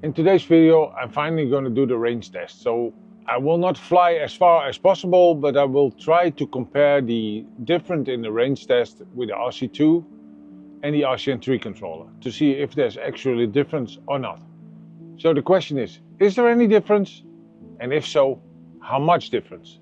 In today's video, I'm finally going to do the range test. So I will not fly as far as possible, but I will try to compare the difference in the range test with the RC2 and the RC-N3 controller to see if there's actually a difference or not. So the question is there any difference? And if so, how much difference?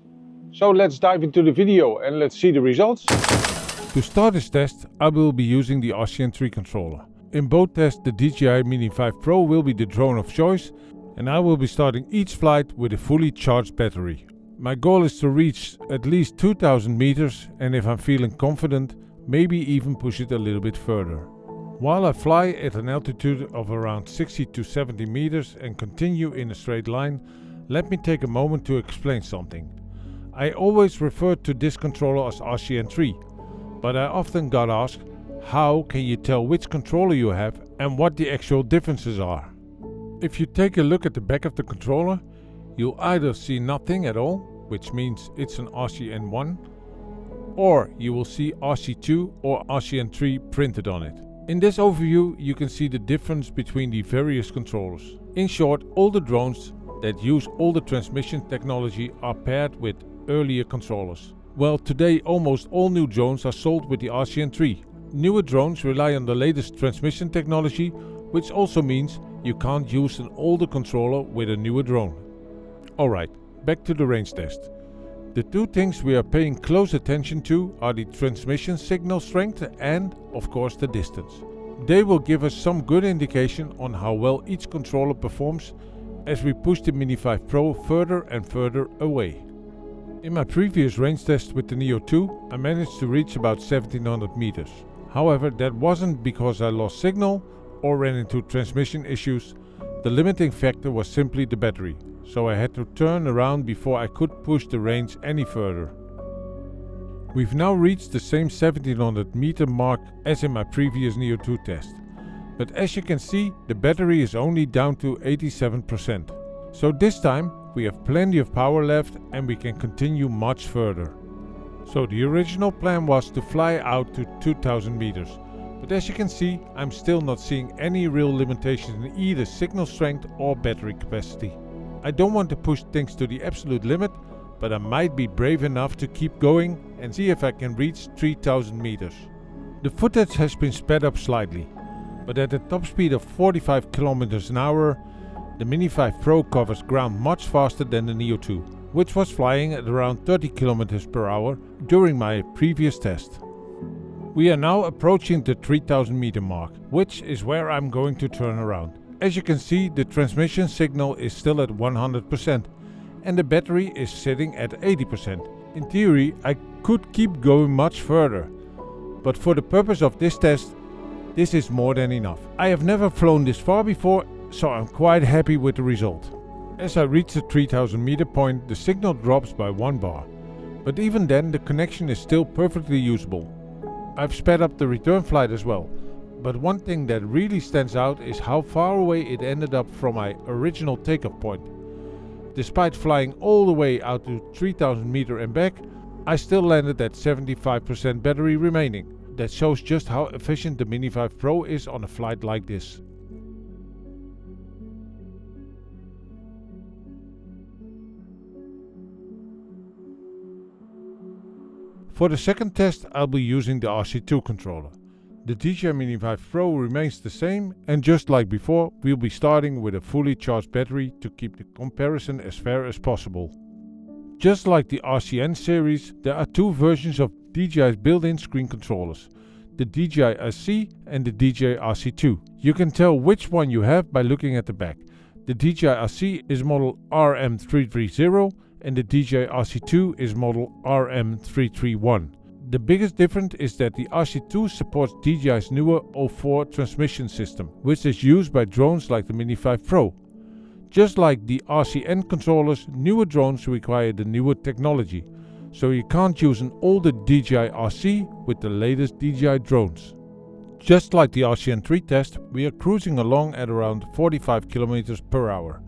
So let's dive into the video and let's see the results. To start this test, I will be using the RC-N3 controller. In both tests, the DJI Mini 5 Pro will be the drone of choice, and I will be starting each flight with a fully charged battery. My goal is to reach at least 2000 meters, and if I'm feeling confident, maybe even push it a little bit further. While I fly at an altitude of around 60 to 70 meters and continue in a straight line, let me take a moment to explain something. I always refer to this controller as RC-N3, but I often got asked, how can you tell which controller you have and what the actual differences are? If you take a look at the back of the controller, you'll either see nothing at all, which means it's an RC-N1, or you will see RC2 or RC-N3 printed on it. In this overview, you can see the difference between the various controllers. In short, all the drones that use older transmission technology are paired with earlier controllers. Well, today almost all new drones are sold with the RC-N3. Newer drones rely on the latest transmission technology, which also means you can't use an older controller with a newer drone. Alright, back to the range test. The two things we are paying close attention to are the transmission signal strength and, of course, the distance. They will give us some good indication on how well each controller performs as we push the Mini 5 Pro further and further away. In my previous range test with the Neo 2, I managed to reach about 1700 meters. However, that wasn't because I lost signal or ran into transmission issues. The limiting factor was simply the battery, so I had to turn around before I could push the range any further. We've now reached the same 1700 meter mark as in my previous Neo 2 test, but as you can see, the battery is only down to 87%. So this time we have plenty of power left and we can continue much further. So the original plan was to fly out to 2000 meters, but as you can see, I'm still not seeing any real limitations in either signal strength or battery capacity. I don't want to push things to the absolute limit, but I might be brave enough to keep going and see if I can reach 3000 meters. The footage has been sped up slightly, but at a top speed of 45 kilometers an hour, the Mini 5 Pro covers ground much faster than the Neo 2, which was flying at around 30 km per hour during my previous test. We are now approaching the 3000 meter mark, which is where I'm going to turn around. As you can see, the transmission signal is still at 100% and the battery is sitting at 80%. In theory, I could keep going much further, but for the purpose of this test, this is more than enough. I have never flown this far before, so I'm quite happy with the result. As I reach the 3000 meter point, the signal drops by 1 bar. But even then, the connection is still perfectly usable. I've sped up the return flight as well. But one thing that really stands out is how far away it ended up from my original takeoff point. Despite flying all the way out to 3000 meter and back, I still landed at 75% battery remaining. That shows just how efficient the Mini 5 Pro is on a flight like this. For the second test, I'll be using the RC2 controller. The DJI Mini 5 Pro remains the same, and just like before, we'll be starting with a fully charged battery to keep the comparison as fair as possible. Just like the RC-N series, there are two versions of DJI's built-in screen controllers, the DJI RC and the DJI RC2. You can tell which one you have by looking at the back. The DJI RC is model RM330 and the DJI RC2 is model RM331. The biggest difference is that the RC2 supports DJI's newer 04 transmission system, which is used by drones like the Mini 5 Pro. Just like the RC-N controllers, newer drones require the newer technology, so you can't use an older DJI RC with the latest DJI drones. Just like the RC-N3 test, we are cruising along at around 45 km per hour.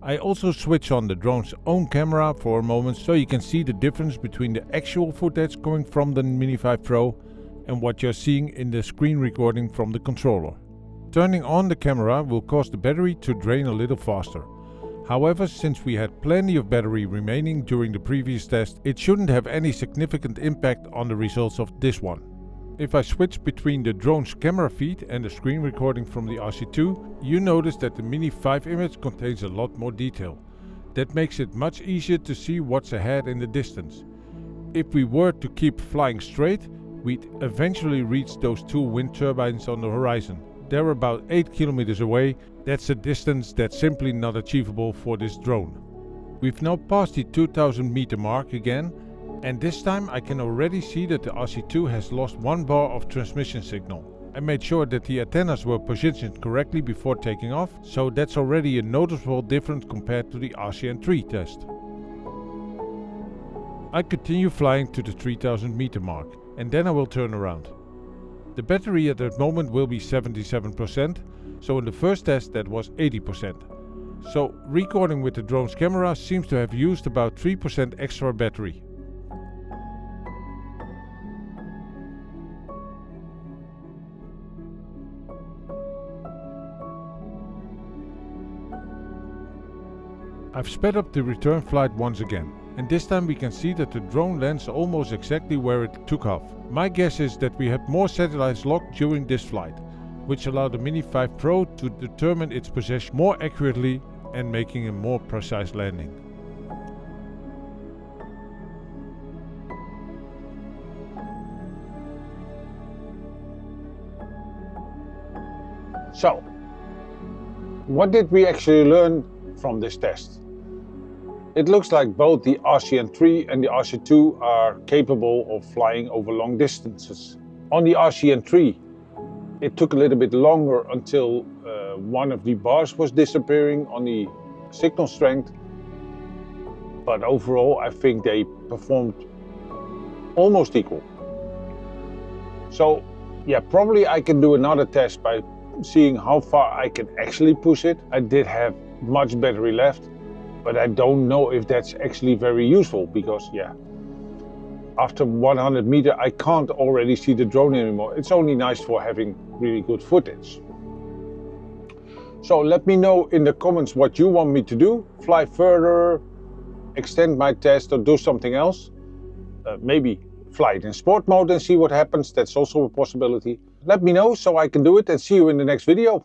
I also switch on the drone's own camera for a moment so you can see the difference between the actual footage coming from the Mini 5 Pro and what you're seeing in the screen recording from the controller. Turning on the camera will cause the battery to drain a little faster. However, since we had plenty of battery remaining during the previous test, it shouldn't have any significant impact on the results of this one. If I switch between the drone's camera feed and the screen recording from the RC2, you notice that the Mini 5 image contains a lot more detail. That makes it much easier to see what's ahead in the distance. If we were to keep flying straight, we'd eventually reach those 2 wind turbines on the horizon. They're about 8 kilometers away. That's a distance that's simply not achievable for this drone. We've now passed the 2000 meter mark again, and this time I can already see that the RC2 has lost 1 bar of transmission signal. I made sure that the antennas were positioned correctly before taking off, so that's already a noticeable difference compared to the RC-N3 test. I continue flying to the 3000 meter mark, and then I will turn around. The battery at that moment will be 77%, so in the first test that was 80%. So recording with the drone's camera seems to have used about 3% extra battery. I've sped up the return flight once again, and this time we can see that the drone lands almost exactly where it took off. My guess is that we had more satellites locked during this flight, which allowed the Mini 5 Pro to determine its position more accurately and making a more precise landing. So, what did we actually learn from this test? It looks like both the RC-N3 and the RC2 are capable of flying over long distances. On the RC-N3, it took a little bit longer until one of the bars was disappearing on the signal strength. But overall, I think they performed almost equal. So, yeah, probably I can do another test by seeing how far I can actually push it. I did have much battery left, but I don't know if that's actually very useful because, yeah, after 100 meters, I can't already see the drone anymore. It's only nice for having really good footage. So let me know in the comments what you want me to do. Fly further, extend my test, or do something else. Maybe fly it in sport mode and see what happens. That's also a possibility. Let me know so I can do it, and see you in the next video.